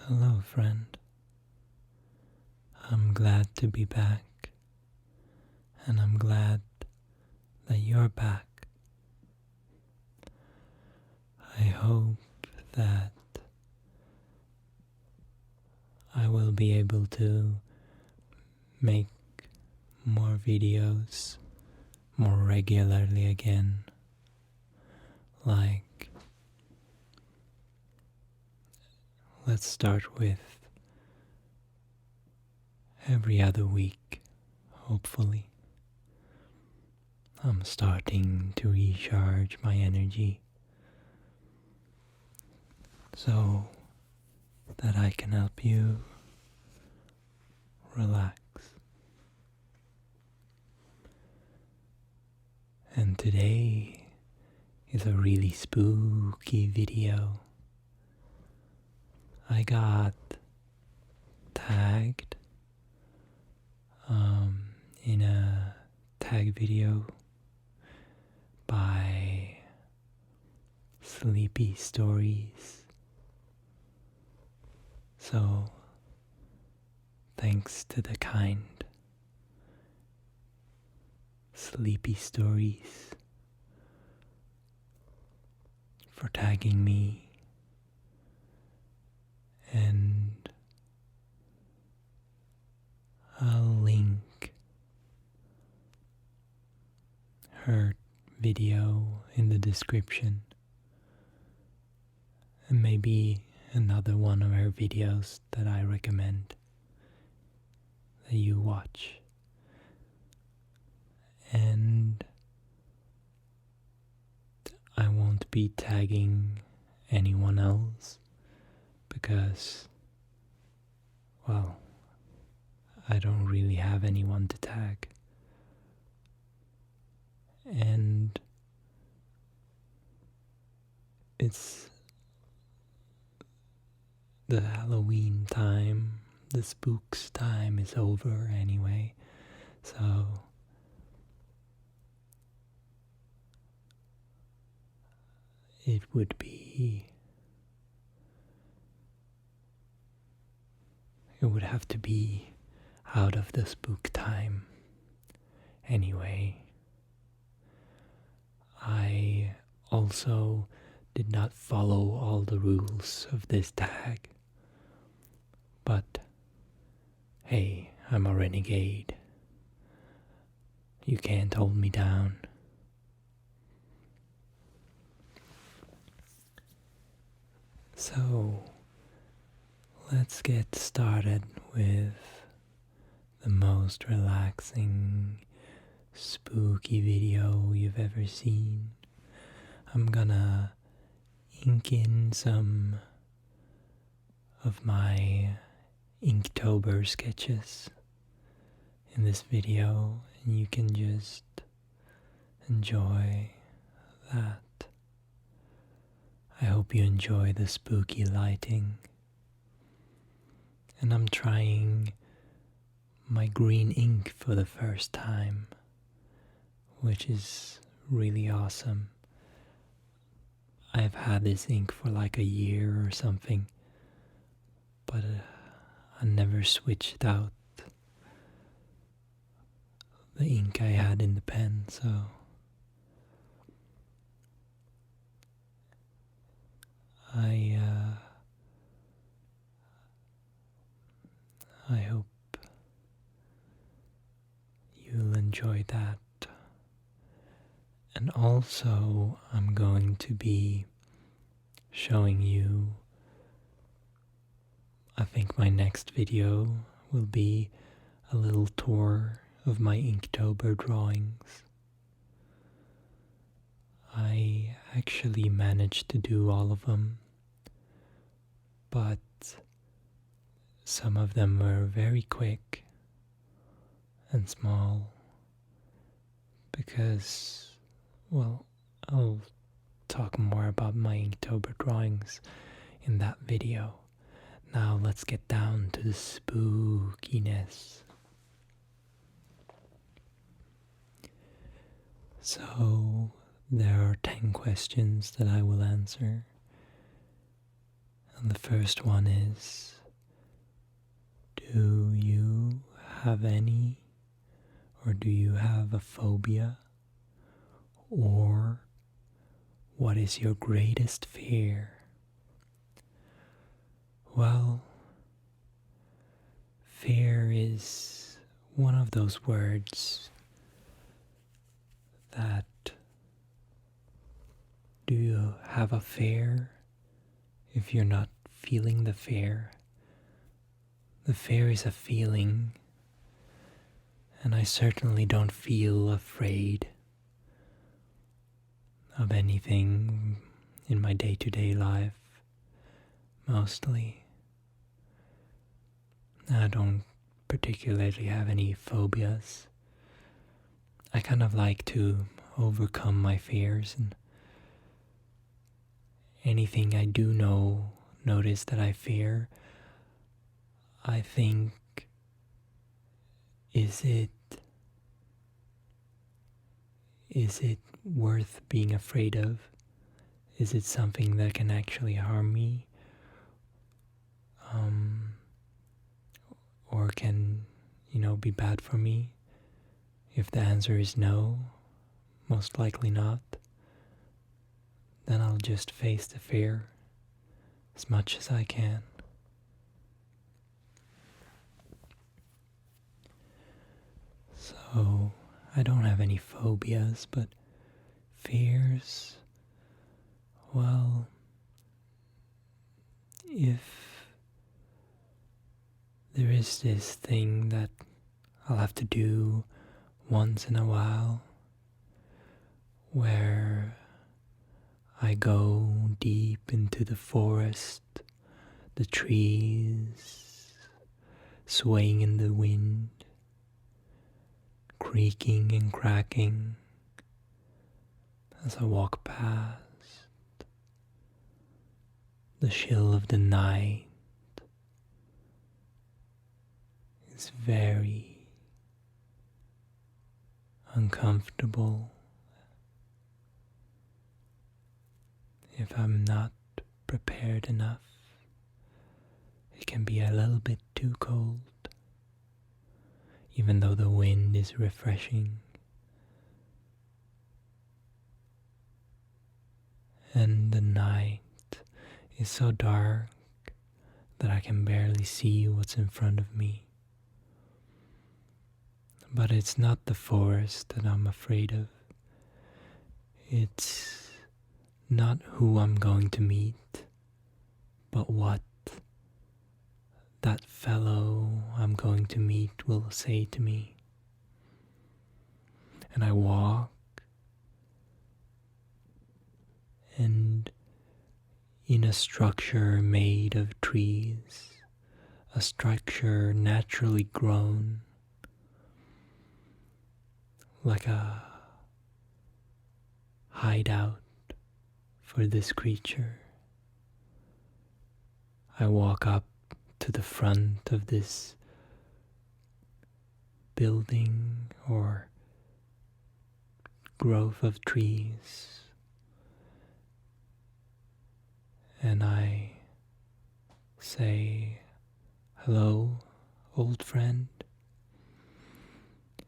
Hello, friend. I'm glad to be back, and I'm glad that you're back. I hope that I will be able to make more videos more regularly again. Like, let's start with every other week, hopefully. I'm starting to recharge my energy so that I can help you relax. And today is a really spooky video. I got tagged in a tag video by SleepStories. So thanks to the kind SleepStories for tagging me, and I'll link her video in the description, and maybe another one of her videos that I recommend that you watch. And I won't be tagging anyone else because, well, I don't really have anyone to tag. And it's the Halloween time, the Spooks time is over anyway, so it would have to be out of the spook time anyway. I also did not follow all the rules of this tag, but hey, I'm a renegade. You can't hold me down. So, let's get started with the most relaxing, spooky video you've ever seen. I'm gonna ink in some of my Inktober sketches in this video, and you can just enjoy that. I hope you enjoy the spooky lighting. And I'm trying my green ink for the first time, which is really awesome. I've had this ink for like a year or something, but I never switched out the ink I had in the pen, so I hope you'll enjoy that. And also, I'm going to be showing you, I think my next video will be a little tour of my Inktober drawings. I actually managed to do all of them, but some of them were very quick and small because, well, I'll talk more about my Inktober drawings in that video. Now let's get down to the spookiness. So there are 10 questions that I will answer. And the first one is, Do you have any, or do you have a phobia? Or what is your greatest fear? Well, fear is one of those words that, do you have a fear if you're not feeling the fear? The fear is a feeling, and I certainly don't feel afraid of anything in my day-to-day life, mostly. I don't particularly have any phobias. I kind of like to overcome my fears, and anything I do notice that I fear, I think, is it worth being afraid of? Is it something that can actually harm me? Or can, be bad for me? If the answer is no, most likely not, then I'll just face the fear as much as I can. So, I don't have any phobias, but fears, well, if there is this thing that I'll have to do once in a while, where I go deep into the forest, the trees swaying in the wind, creaking and cracking as I walk past, the chill of the night is very uncomfortable if I'm not prepared enough. It can be a little bit too cold, even though the wind is refreshing. And the night is so dark that I can barely see what's in front of me. But it's not the forest that I'm afraid of. It's not who I'm going to meet, but what that fellow I'm going to meet will say to me. And I walk, and in a structure made of trees, a structure naturally grown, like a hideout for this creature. I walk up to the front of this building or grove of trees, and I say, "Hello, old friend."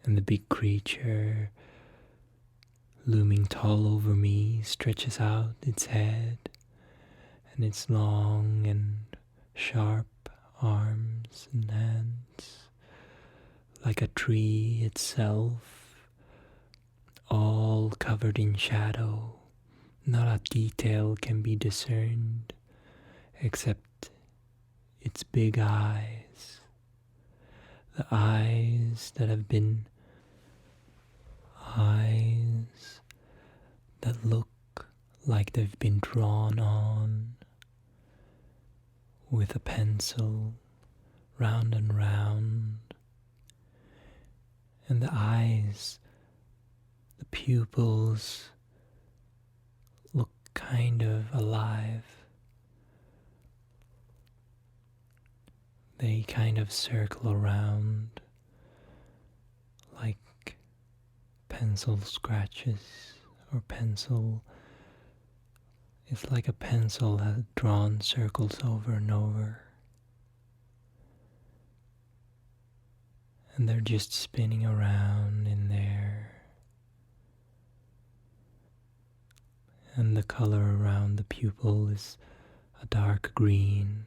And the big creature, looming tall over me, stretches out its head and its long and sharp arms and hands, like a tree itself, all covered in shadow. Not a detail can be discerned except its big eyes, the eyes that have been eyes that look like they've been drawn on with a pencil, round and round, and the eyes, the pupils, look kind of alive. They kind of circle around like pencil scratches, or pencil. It's like a pencil has drawn circles over and over. and they're just spinning around in there. And the color around the pupil is a dark green.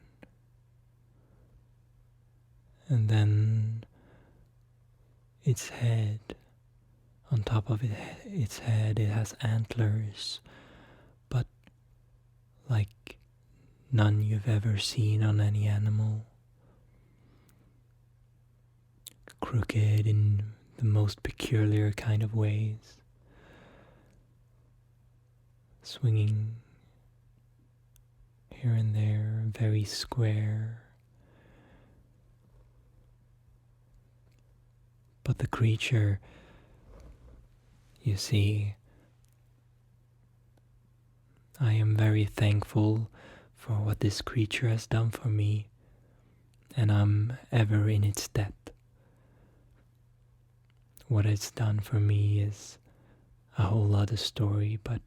And then its head, on top of its head, it has antlers, but like none you've ever seen on any animal. Crooked in the most peculiar kind of ways. Swinging here and there, very square. But the creature, you see, I am very thankful for what this creature has done for me, and I'm ever in its debt. What it's done for me is a whole other story, but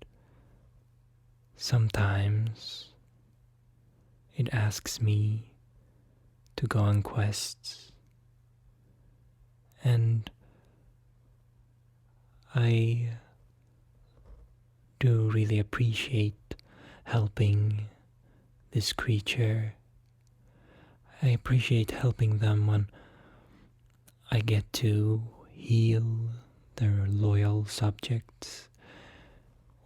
sometimes it asks me to go on quests, and I do really appreciate helping this creature. I appreciate helping them when I get to heal their loyal subjects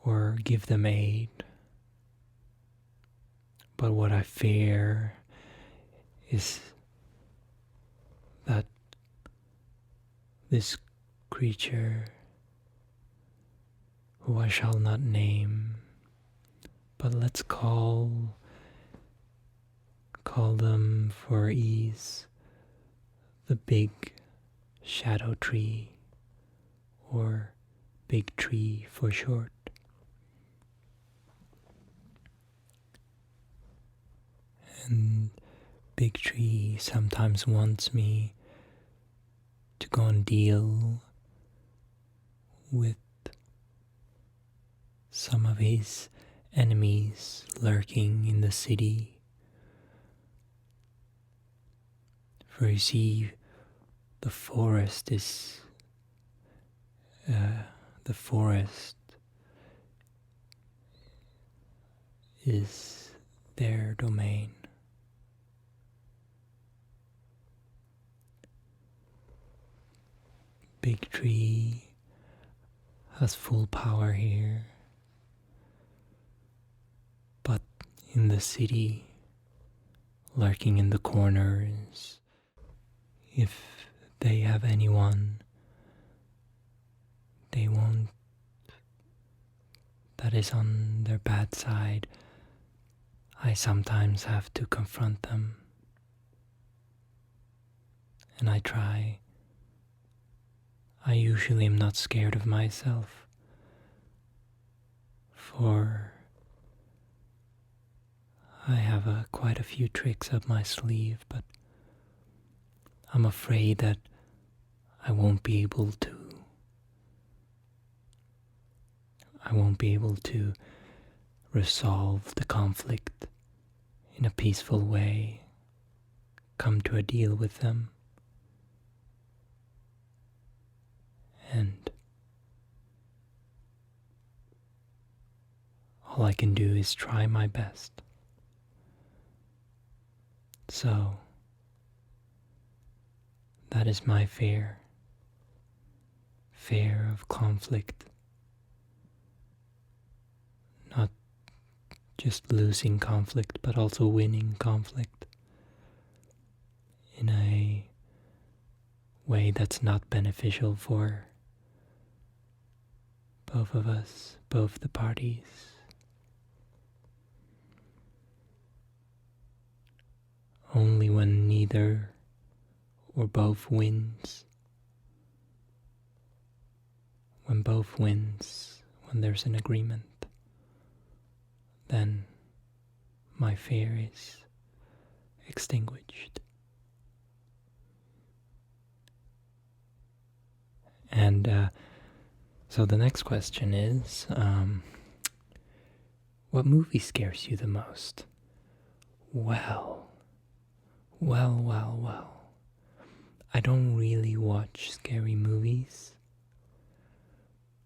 or give them aid. But what I fear is that this creature, who I shall not name, but let's call them for ease the big shadow tree, or big tree for short. And big tree sometimes wants me to go and deal with some of his enemies lurking in the city. For you see, the forest is their domain. Big tree has full power here, but in the city, lurking in the corners, if they have anyone they won't that is on their bad side, I sometimes have to confront them. And I try. I usually am not scared of myself, for I have quite a few tricks up my sleeve, but I'm afraid that I won't be able to resolve the conflict in a peaceful way, come to a deal with them. And all I can do is try my best. So, that is my fear. Fear of conflict. Not just losing conflict, but also winning conflict in a way that's not beneficial for both of us, both the parties. Only when neither or both wins. When both wins, when there's an agreement, then my fear is extinguished. And so the next question is, what movie scares you the most? Well. I don't really watch scary movies,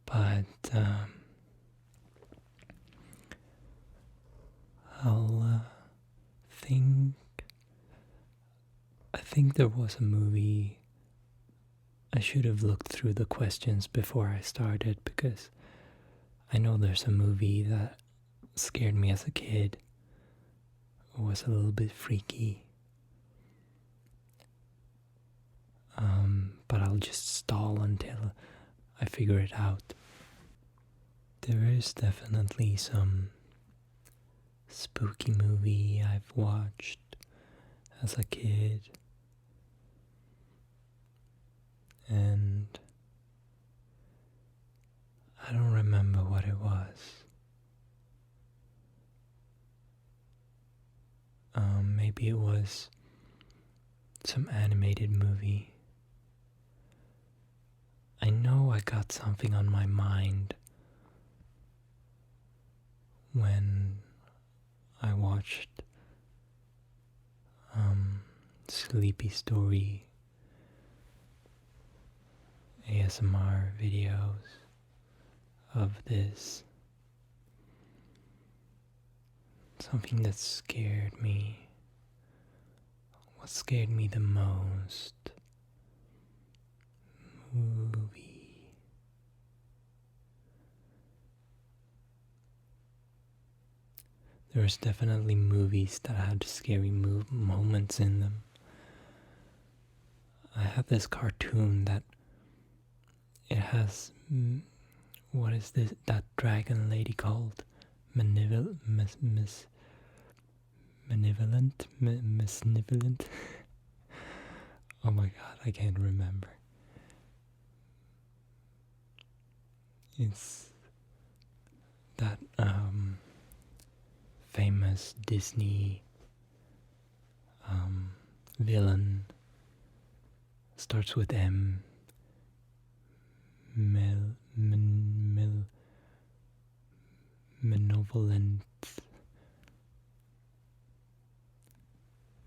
but I'll think. I think there was a movie. I should have looked through the questions before I started because I know there's a movie that scared me as a kid. It was a little bit freaky. But I'll just stall until I figure it out. There is definitely some spooky movie I've watched as a kid, and I don't remember what it was. Maybe it was some animated movie. I know I got something on my mind when I watched SleepStory ASMR videos of this. Something that scared me. What scared me the most? Movie. There's definitely movies that had scary moments in them. I have this cartoon that it has, what is that dragon lady called? Malevolent? Oh my god, I can't remember. It's that famous Disney villain. Starts with M. Malevolent.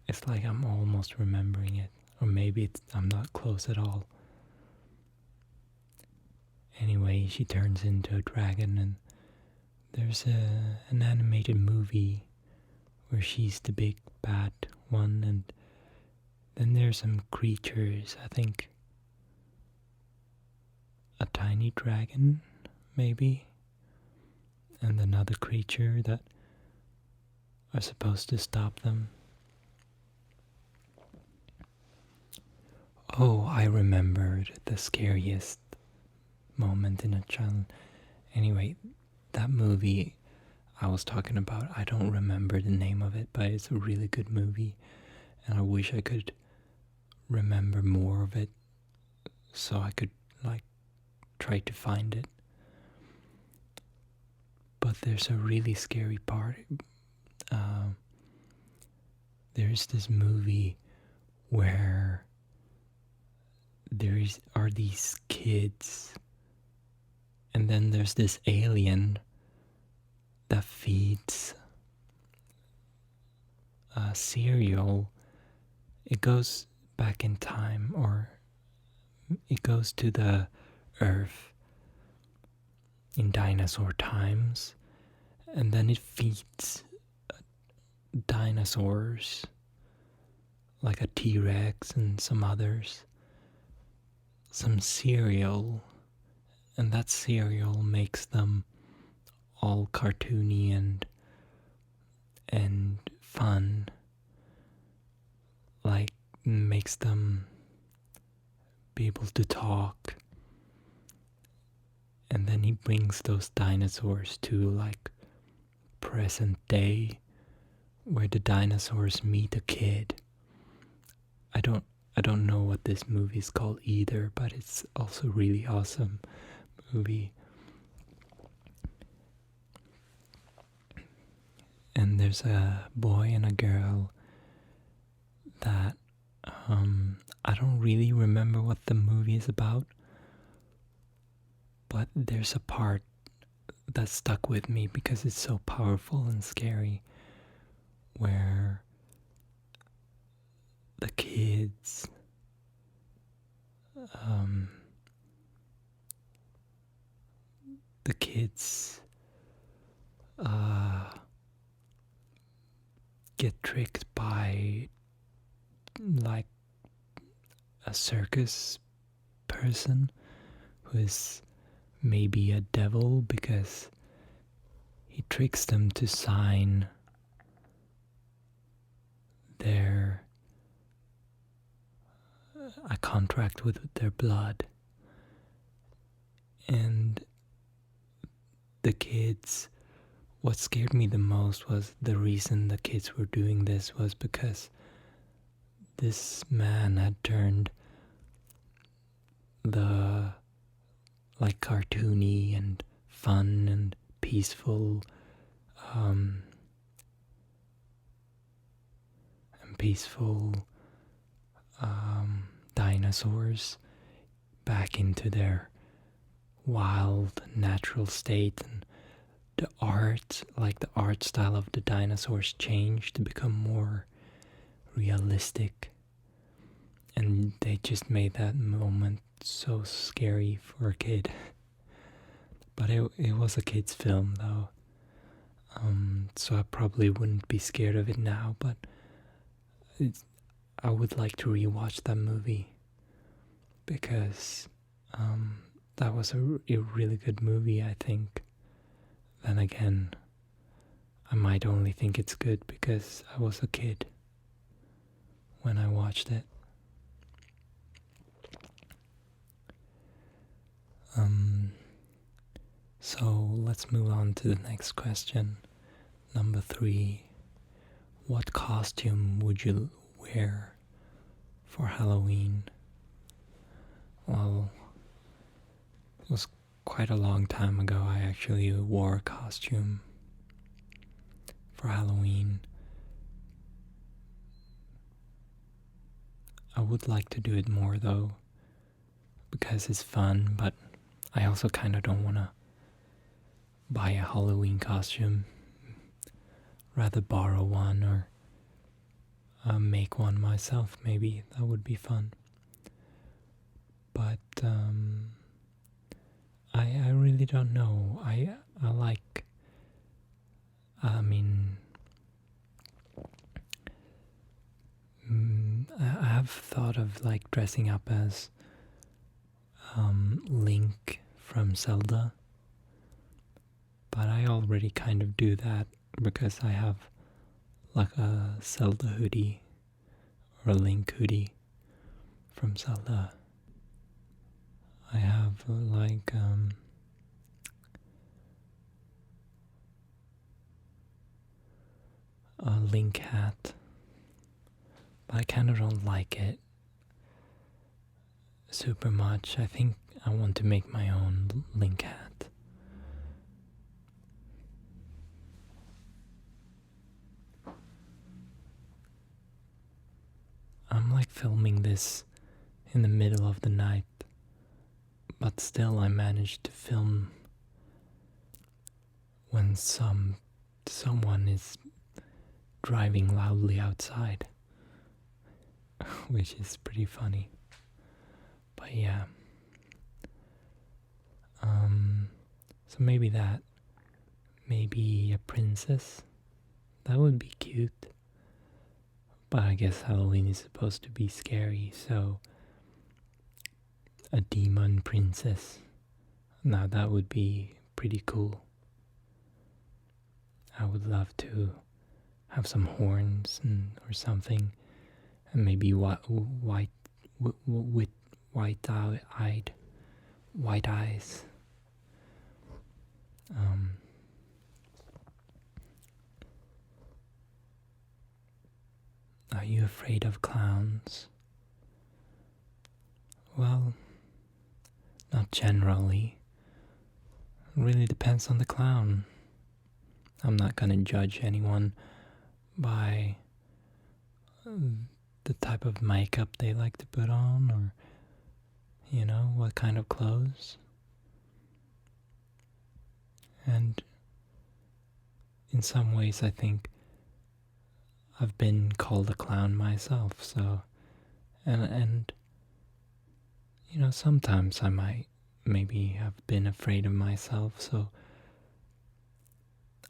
It's like I'm almost remembering it, or maybe I'm not close at all. Anyway, she turns into a dragon, and there's an animated movie where she's the big bad one, and then there's some creatures, I think a tiny dragon, maybe, and another creature that are supposed to stop them. Oh, I remembered the scariest moment in a child. Anyway, that movie I was talking about, I don't remember the name of it, but it's a really good movie, and I wish I could remember more of it so I could try to find it. But there's a really scary part. There's this movie where are these kids, and then there's this alien that feeds cereal. It goes back in time, or it goes to the Earth in dinosaur times, and then it feeds dinosaurs like a T-Rex and some others some cereal, and that cereal makes them all cartoony and fun, like makes them be able to talk. And then he brings those dinosaurs to like present day, where the dinosaurs meet a kid. I don't know what this movie is called either, but it's also really awesome movie. And there's a boy and a girl that I don't really remember what the movie is about, but there's a part that stuck with me because it's so powerful and scary, where the kids kids get tricked by like a circus person who is maybe a devil, because he tricks them to sign a contract with their blood. And the kids, what scared me the most was the reason the kids were doing this was because this man had turned the like cartoony and fun and peaceful dinosaurs back into their wild natural state, and the art style of the dinosaurs changed to become more realistic, and they just made that moment so scary for a kid. But it was a kid's film though, so I probably wouldn't be scared of it now, but I would like to rewatch that movie, because that was a really good movie, I think. Then again, I might only think it's good because I was a kid when I watched it. So let's move on to the next question. Number 3. What costume would you wear for Halloween? Well, it was quite a long time ago I actually wore a costume for Halloween. I would like to do it more though, because it's fun, but I also kind of don't want to buy a Halloween costume. Rather borrow one or make one myself, maybe. That would be fun. But I really don't know. I have thought of like dressing up as Link from Zelda, but I already kind of do that because I have like a Zelda hoodie or a Link hoodie from Zelda. I have like a Link hat, but I kind of don't like it super much. I think I want to make my own Link hat. I'm like filming this in the middle of the night, but still I managed to film when someone is driving loudly outside, which is pretty funny. But yeah, so maybe a princess, that would be cute. But I guess Halloween is supposed to be scary, so a demon princess, now that would be pretty cool. I would love to have some horns or something, and maybe white eyes. Are you afraid of clowns? Well, not generally. It really depends on the clown. I'm not gonna judge anyone by the type of makeup they like to put on, or what kind of clothes. And in some ways I think I've been called a clown myself, so and sometimes I might maybe have been afraid of myself, so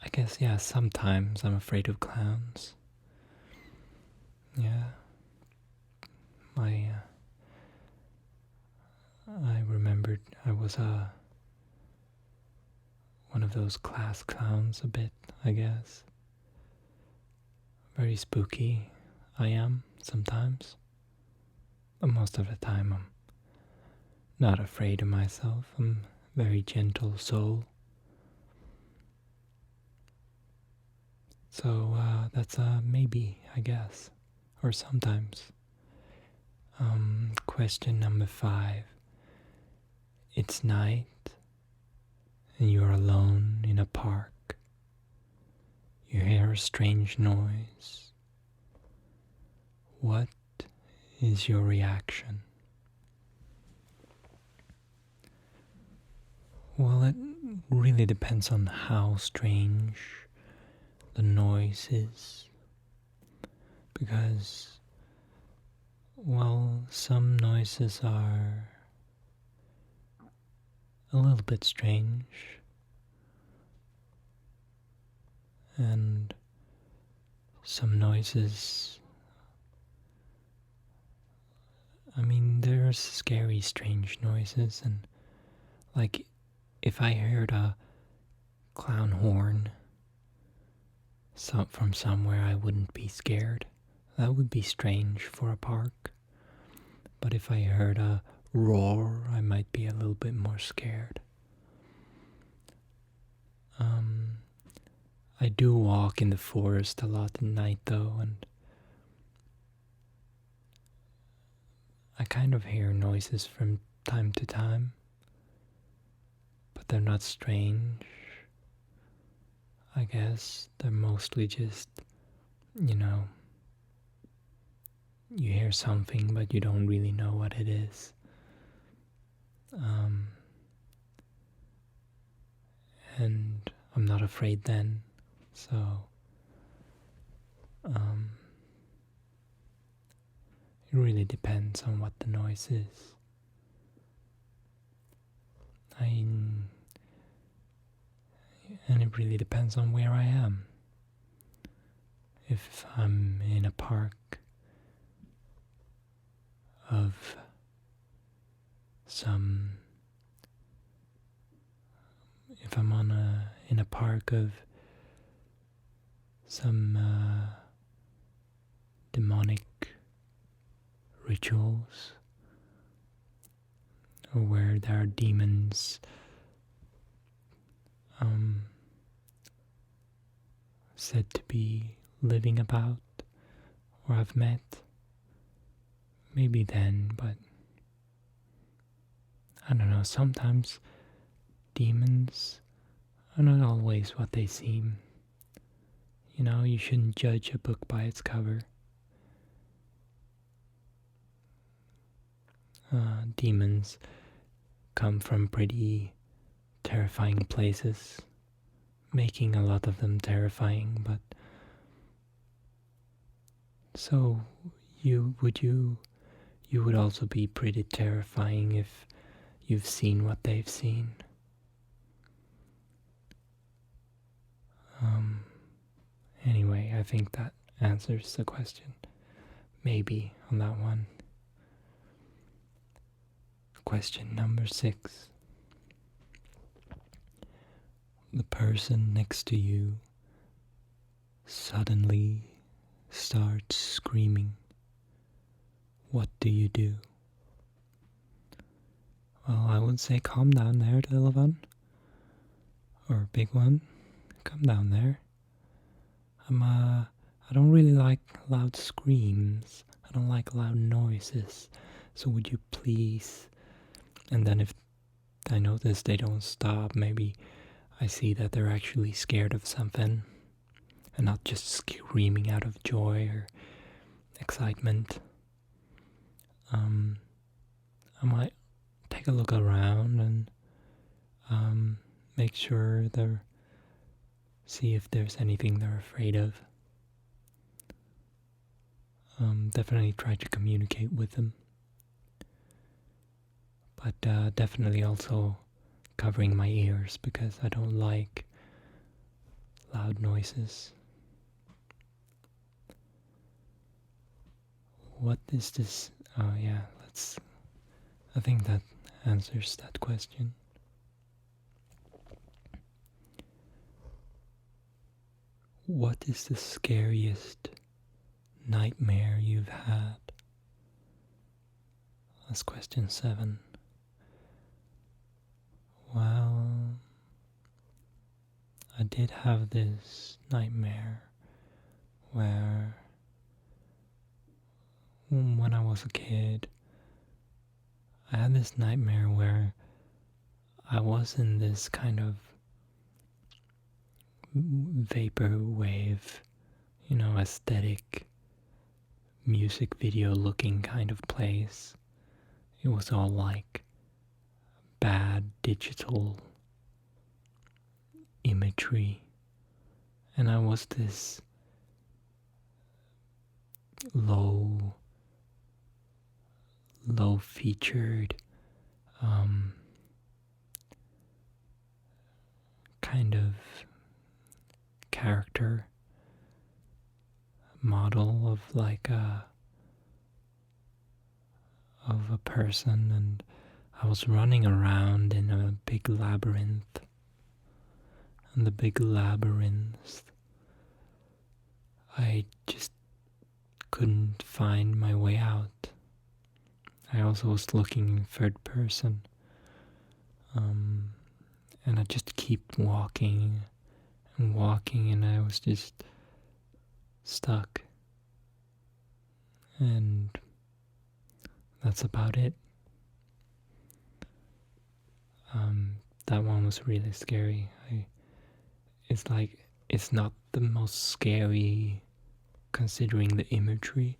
I guess, yeah, sometimes I'm afraid of clowns. Yeah. My, I remembered I was one of those class clowns a bit, I guess. Very spooky, I am, sometimes. But most of the time I'm not afraid of myself. I'm a very gentle soul. So that's a maybe, I guess. Or sometimes. Question number 5. It's night and you're alone in a park. You hear a strange noise. What is your reaction? Well, it really depends on how strange the noise is. Because, well, some noises are a little bit strange. And some noises, I mean, there's scary, strange noises, and like if I heard a clown horn from somewhere, I wouldn't be scared. That would be strange for a park. But if I heard a roar, I might be a little bit more scared. I do walk in the forest a lot at night though, and I kind of hear noises from time to time, but they're not strange. I guess they're mostly just, you hear something but you don't really know what it is. And I'm not afraid then, so it really depends on what the noise is. And it really depends on where I am. If I'm in a park of if I'm in a park of some demonic rituals, or where there are demons said to be living about, or I've met, maybe then, but I don't know, sometimes demons are not always what they seem. You shouldn't judge a book by its cover. Demons come from pretty terrifying places, making a lot of them terrifying, but so you would also be pretty terrifying if you've seen what they've seen. Anyway, I think that answers the question. Maybe on that one. Question number 6. The person next to you suddenly starts screaming. What do you do? Well, I would say calm down there, little one. Or big one. Calm down there. I don't really like loud screams. I don't like loud noises. So would you please? And then if I notice they don't stop, maybe I see that they're actually scared of something and not just screaming out of joy or excitement. I might take a look around and make sure see if there's anything they're afraid of. Definitely try to communicate with them, but definitely also covering my ears, because I don't like loud noises. What is this? Oh yeah, I think that answers that question. What is the scariest nightmare you've had? That's question 7. Well, I did have this nightmare where when I was a kid, I had this nightmare where I was in this kind of vaporwave, aesthetic music video looking kind of place. It was all like bad digital imagery, and I was this low featured kind of character model of like a person, and I was running around in a big labyrinth, and the big labyrinth, I just couldn't find my way out. I also was looking in third person, and I just keep walking and walking, and I was just stuck, and that's about it. That one was really scary. It's not the most scary considering the imagery,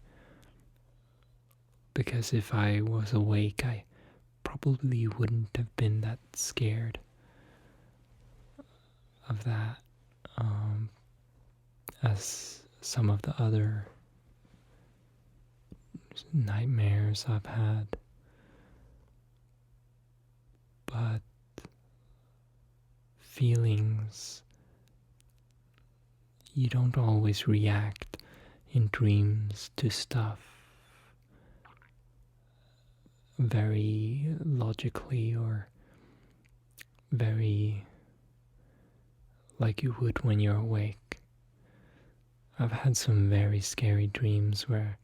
because if I was awake, I probably wouldn't have been that scared of that as some of the other nightmares I've had. But feelings, you don't always react in dreams to stuff very logically or very like you would when you're awake. I've had some very scary dreams where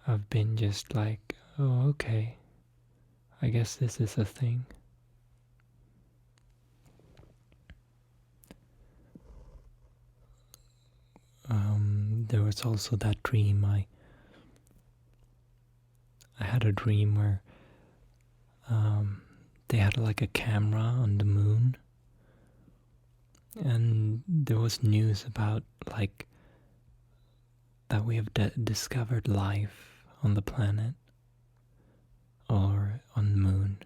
I've been just like, oh, okay, I guess this is a thing. There was also that dream. I had a dream where they had like a camera on the moon, and there was news about like that we have discovered life on the planet or on the moon,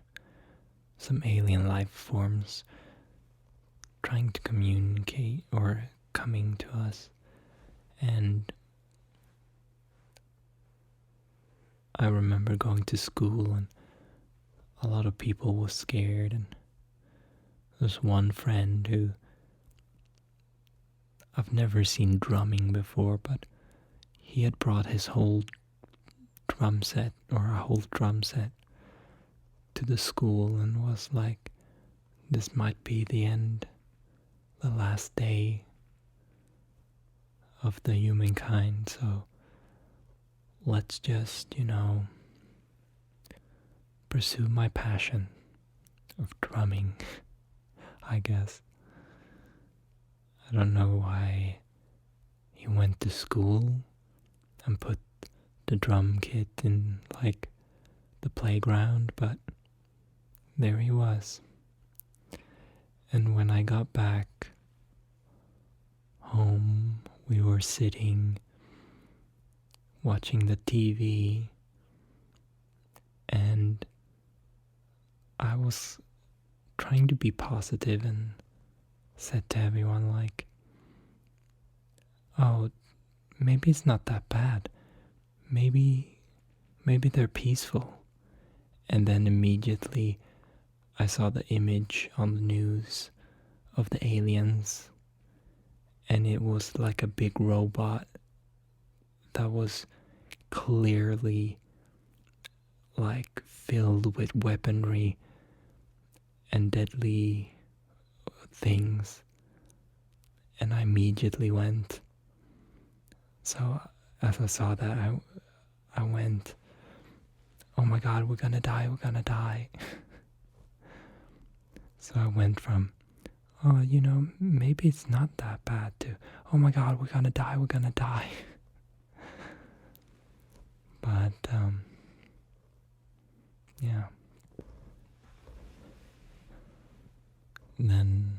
some alien life forms trying to communicate or coming to us. And I remember going to school, and a lot of people were scared, and there's one friend who I've never seen drumming before, but he had brought his whole drum set to the school and was like, this might be the end, the last day of the humankind, so let's just, pursue my passion of drumming, I guess. I don't know why he went to school and put the drum kit in like the playground, but there he was. And when I got back home, we were sitting watching the TV, and I was trying to be positive and said to everyone like, oh, maybe it's not that bad. Maybe they're peaceful. And then immediately I saw the image on the news of the aliens and it was like a big robot that was clearly like filled with weaponry and deadly things, and I immediately went. So as I saw that, I went, oh my god, we're gonna die, we're gonna die. So I went from, oh, maybe it's not that bad, to, oh my god, we're gonna die, we're gonna die. But, yeah. Then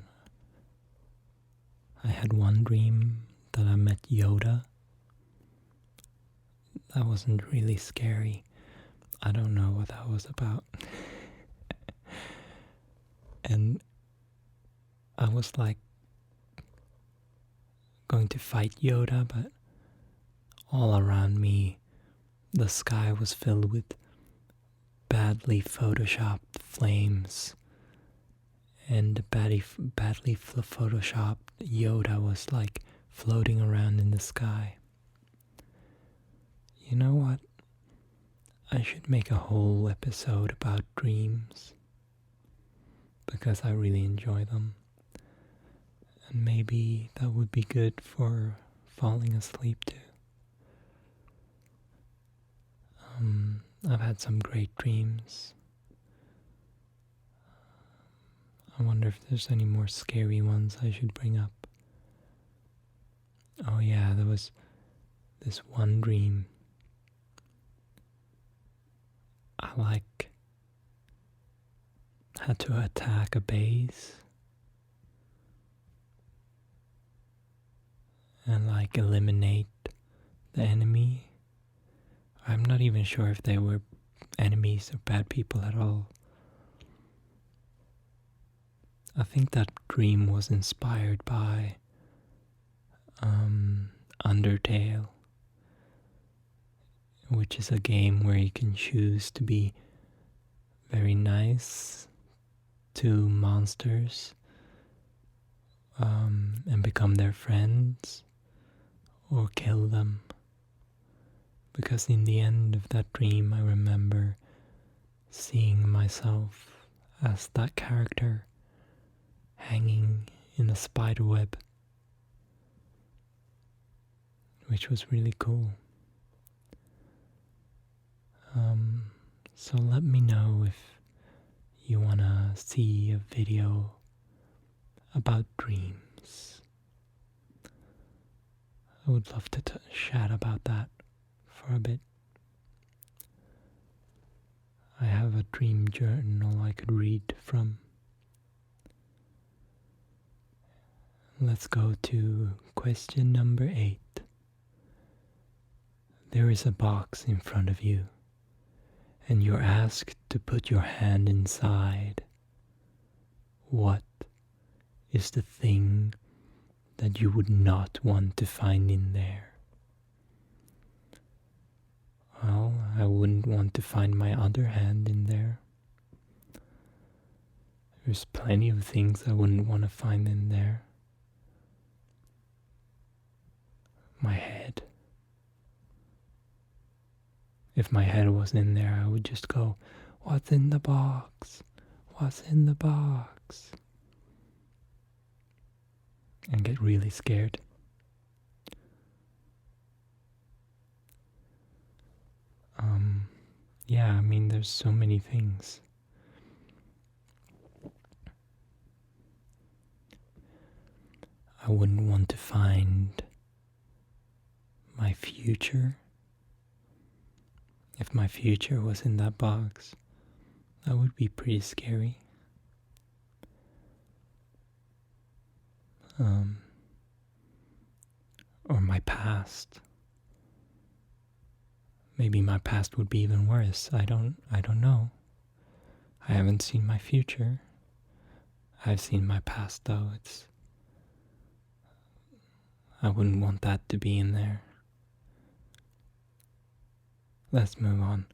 I had one dream that I met Yoda. That wasn't really scary. I don't know what that was about. And I was like going to fight Yoda, but all around me the sky was filled with badly photoshopped flames, and the badly photoshopped Yoda was like floating around in the sky. You know what? I should make a whole episode about dreams, because I really enjoy them. And maybe that would be good for falling asleep too. I've had some great dreams. I wonder if there's any more scary ones I should bring up. Oh yeah, there was this one dream. I had to attack a base and eliminate the enemy. I'm not even sure if they were enemies or bad people at all. I think that dream was inspired by Undertale, which is a game where you can choose to be very nice to monsters and become their friends, or kill them. Because in the end of that dream, I remember seeing myself as that character hanging in a spider web, which was really cool. So let me know if you wanna see a video about dreams. I would love to chat about that for a bit. I have a dream journal I could read from. Let's go to question number 8. There is a box in front of you, and you're asked to put your hand inside. What is the thing that you would not want to find in there? Well, I wouldn't want to find my other hand in there. There's plenty of things I wouldn't want to find in there. My head. If my head was in there, I would just go, what's in the box? What's in the box? And get really scared. Yeah, I mean, there's so many things. I wouldn't want to find my future. If my future was in that box, that would be pretty scary. Or my past. Maybe my past would be even worse. I don't know. I haven't seen my future. I've seen my past though. I wouldn't want that to be in there. Let's move on.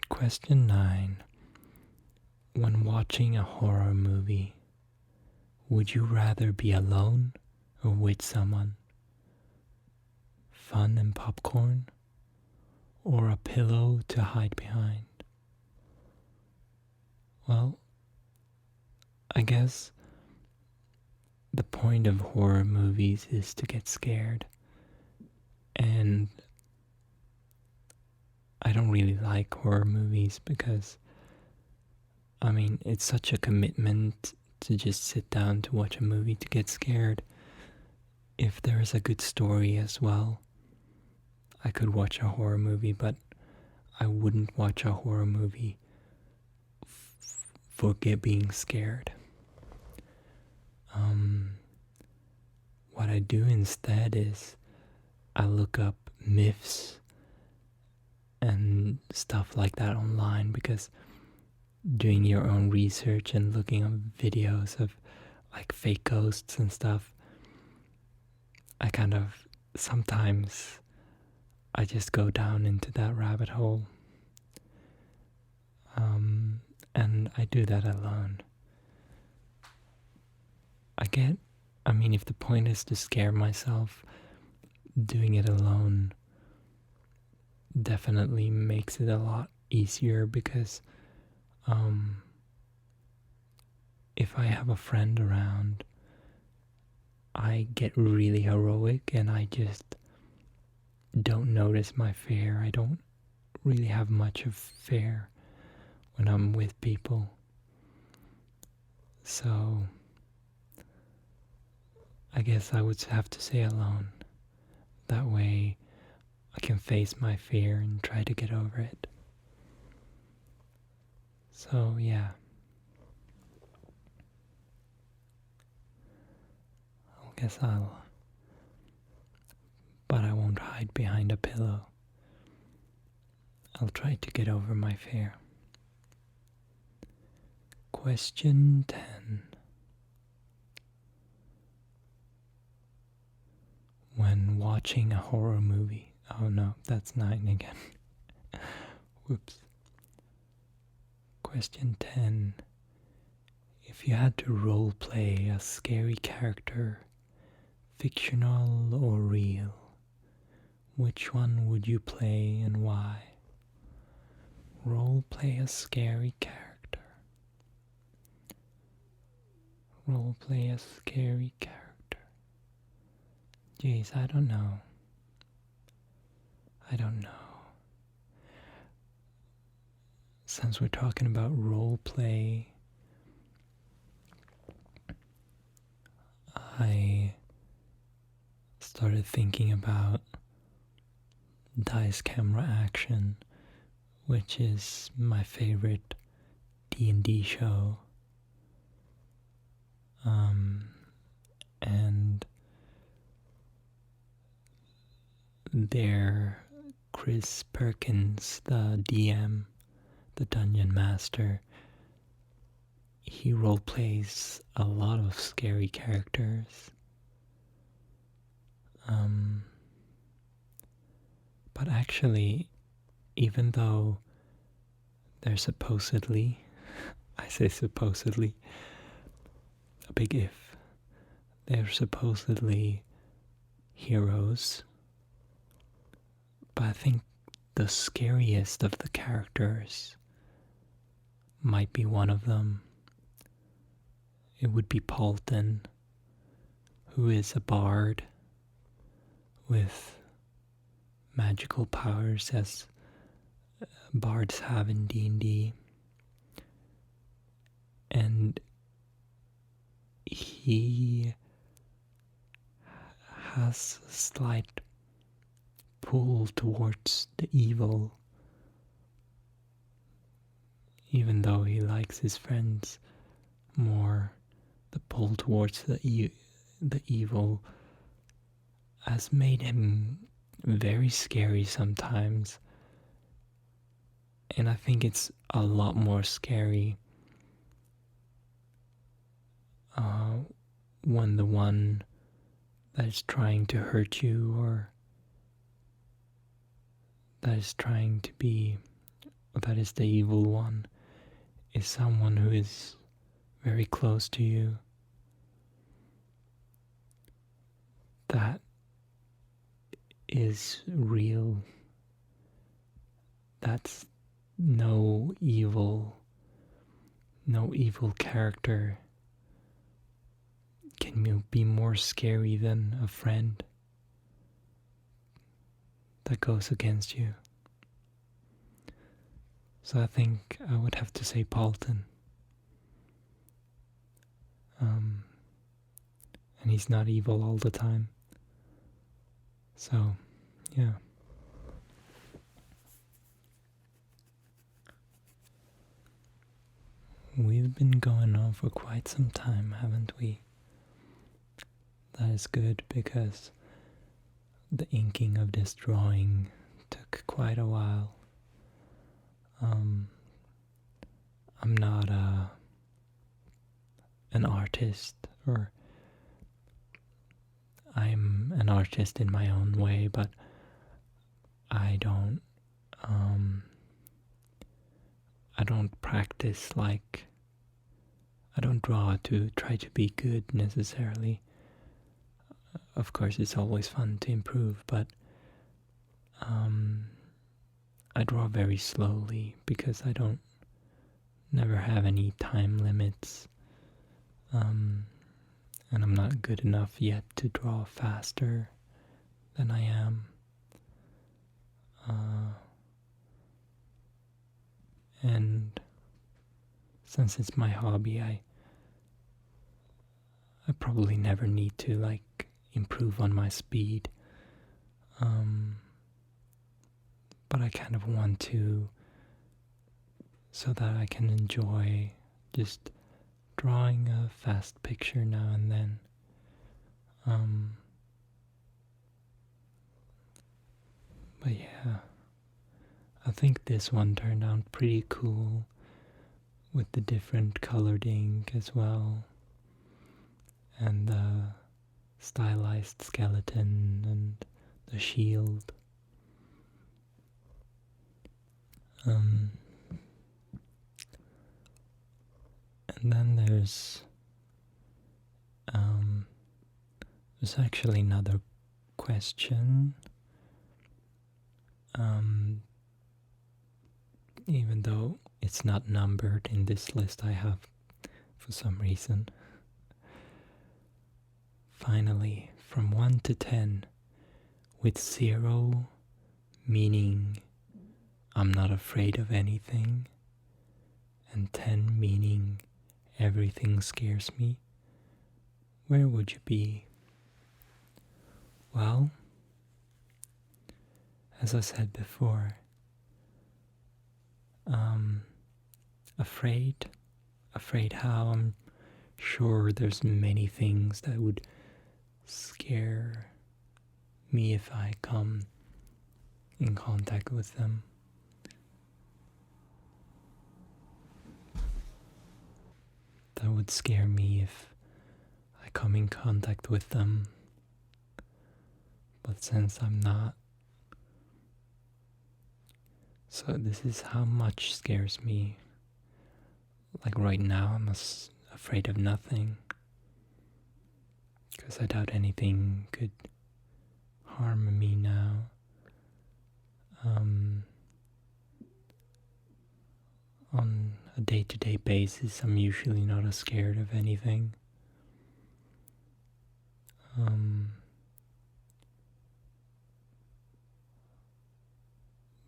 Question 9. When watching a horror movie, would you rather be alone or with someone? Fun and popcorn? Or a pillow to hide behind? Well, I guess the point of horror movies is to get scared. And I don't really like horror movies because, I mean, it's such a commitment to just sit down to watch a movie to get scared. If there is a good story as well, I could watch a horror movie, but I wouldn't watch a horror movie for being scared. What I do instead is I look up myths and stuff like that online, because doing your own research and looking up videos of like fake ghosts and stuff, I kind of sometimes I just go down into that rabbit hole. And I do that alone. I mean, if the point is to scare myself, doing it alone definitely makes it a lot easier, because if I have a friend around, I get really heroic and I just don't notice my fear. I don't really have much of fear when I'm with people. So I guess I would have to say alone. That way I can face my fear and try to get over it. So yeah. But I won't hide behind a pillow. I'll try to get over my fear. Question 10. When watching a horror movie. Oh no, that's 9 again. Whoops. Question 10. If you had to role play a scary character, fictional or real, which one would you play and why? Role play a scary character. Role play a scary character. Jeez, I don't know. Since we're talking about role play, I started thinking about Dice Camera Action, which is my favorite D&D show. And there, Chris Perkins, the DM, the Dungeon Master, he role plays a lot of scary characters. But actually, even though they're supposedly, I say supposedly, a big if, they're supposedly heroes, but I think the scariest of the characters might be one of them. It would be Paulton, who is a bard with magical powers as bards have in D&D. And he has a slight pull towards the evil, even though he likes his friends more. The pull towards the evil has made him very scary sometimes, and I think it's a lot more scary when the one that is trying to hurt you, or that is the evil one, is someone who is very close to you. that is real. That's no evil character can be more scary than a friend that goes against you. So I think I would have to say Paulton. And he's not evil all the time. So, yeah. We've been going on for quite some time, haven't we? That is good because the inking of this drawing took quite a while. I'm not an artist, or I'm an artist in my own way, but I don't practice like, I don't draw to try to be good necessarily. Of course, it's always fun to improve, but I draw very slowly because I never have any time limits, and I'm not good enough yet to draw faster than I am. And since it's my hobby, I probably never need to like improve on my speed. But I kind of want to, so that I can enjoy just drawing a fast picture now and then. But yeah, I think this one turned out pretty cool with the different colored ink as well, and the stylized skeleton and the shield. And then there's actually another question, even though it's not numbered in this list I have for some reason. Finally, from 1 to 10, with 0 meaning I'm not afraid of anything, and 10 meaning everything scares me, where would you be? Well, as I said before, afraid how? I'm sure there's many things that would scare me if I come in contact with them. That would scare me if I come in contact with them. But since I'm not, so this is how much scares me. Like right now, I'm afraid of nothing, because I doubt anything could harm me now. On a day-to-day basis, I'm usually not as scared of anything.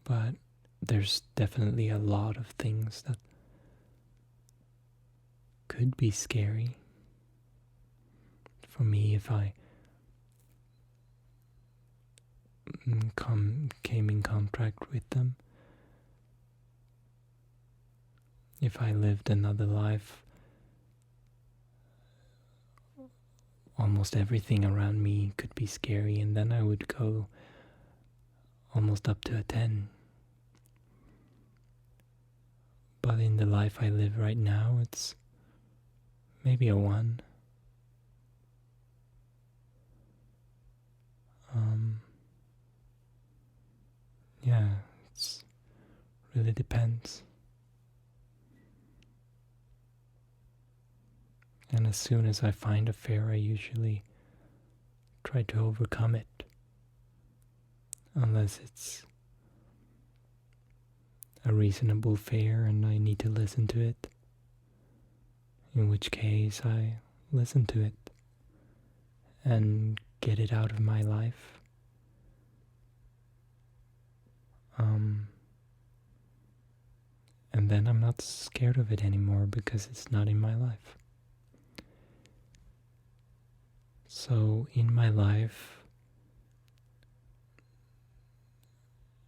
But there's definitely a lot of things that could be scary for me if I came in contact with them. If I lived another life, almost everything around me could be scary, and then I would go almost up to a 10. But in the life I live right now, it's maybe a 1. Yeah, it really depends. And as soon as I find a fear, I usually try to overcome it. Unless it's a reasonable fear and I need to listen to it. In which case I listen to it and get it out of my life. And then I'm not scared of it anymore because it's not in my life. So in my life,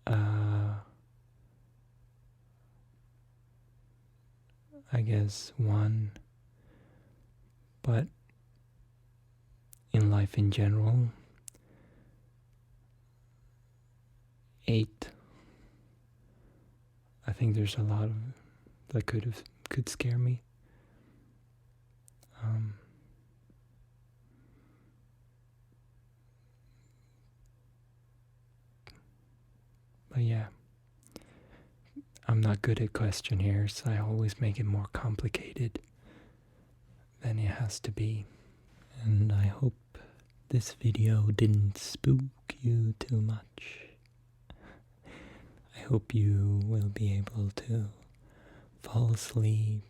I guess one, but in life in general, 8. I think there's a lot of that could scare me. But yeah, I'm not good at questionnaires. I always make it more complicated than it has to be. And I hope this video didn't spook you too much. I hope you will be able to fall asleep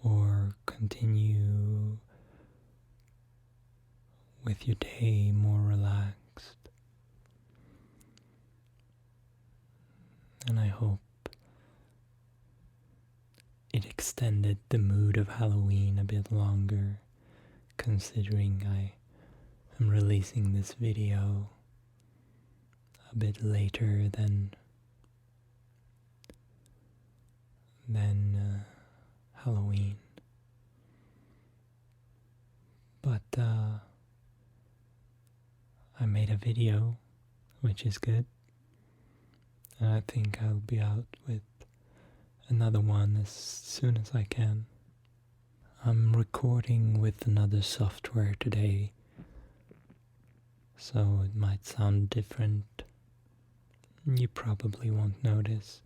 or continue with your day more relaxed. And I hope it extended the mood of Halloween a bit longer, considering I am releasing this video a bit later than Halloween. But I made a video, which is good. And I think I'll be out with another one as soon as I can. I'm recording with another software today, so it might sound different. You probably won't notice.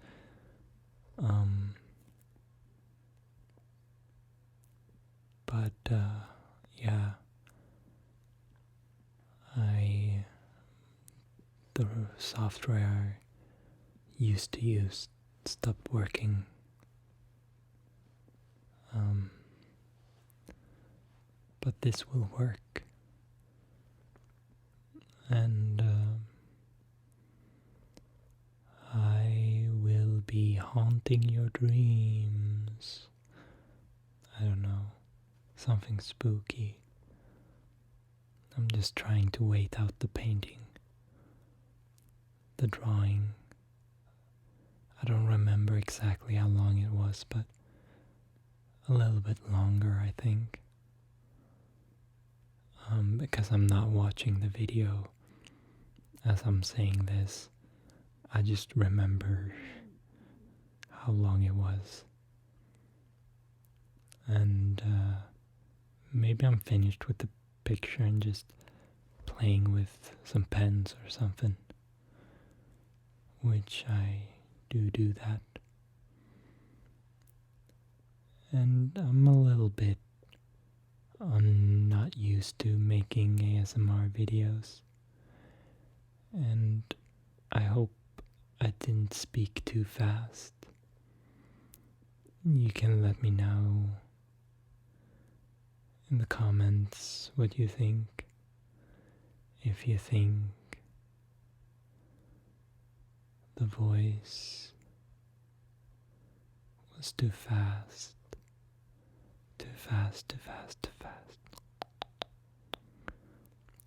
But yeah, the software I used to use stopped working. But this will work. And I will be haunting your dreams. I don't know, something spooky. I'm just trying to wait out the painting, the drawing. I don't remember exactly how long it was, but a little bit longer, I think. Because I'm not watching the video as I'm saying this. I just remember how long it was. And maybe I'm finished with the picture and just playing with some pens or something. Which I do that. And I'm a little bit not used to making ASMR videos. And I hope I didn't speak too fast. You can let me know in the comments what you think. If you think the voice was too fast, too fast, too fast, too fast,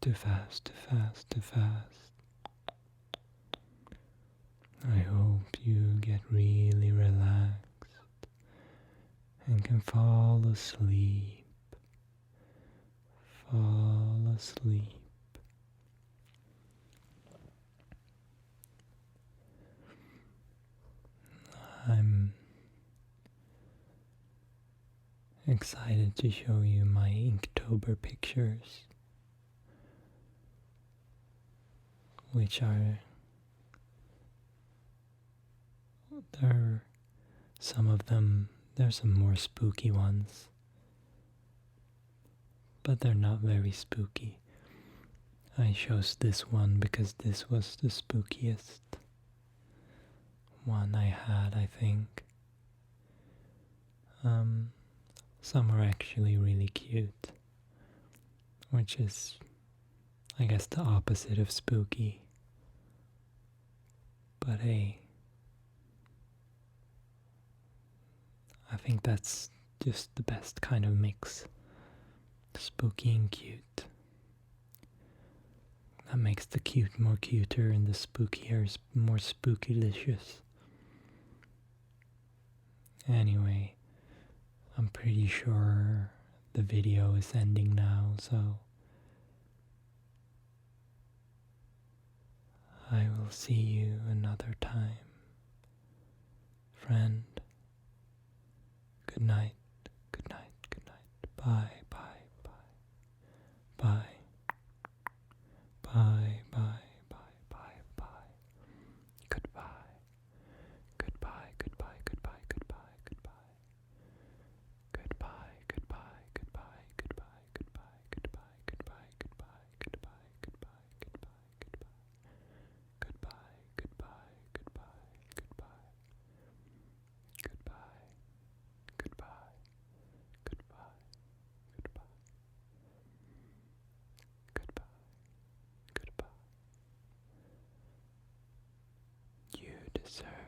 too fast, too fast, too fast. I hope you get really relaxed and can fall asleep. Fall asleep. I'm excited to show you my Inktober pictures, which are some of them, there's some more spooky ones, but they're not very spooky. I chose this one because this was the spookiest one I had, I think. Some are actually really cute, which is, I guess, the opposite of spooky. But hey, I think that's just the best kind of mix. Spooky and cute. That makes the cute more cuter and the spookier more spookylicious. Anyway, I'm pretty sure the video is ending now, so I will see you another time. Friend, good night, good night, good night. Bye, bye, bye, bye, bye, bye, bye, bye, bye. Goodbye, goodbye, goodbye, goodbye, goodbye, goodbye. Goodbye, goodbye, goodbye, goodbye, goodbye, goodbye, goodbye, goodbye, goodbye, goodbye, goodbye, goodbye. Goodbye, goodbye, goodbye, goodbye. Goodbye, goodbye, goodbye, goodbye. Goodbye, goodbye. You deserve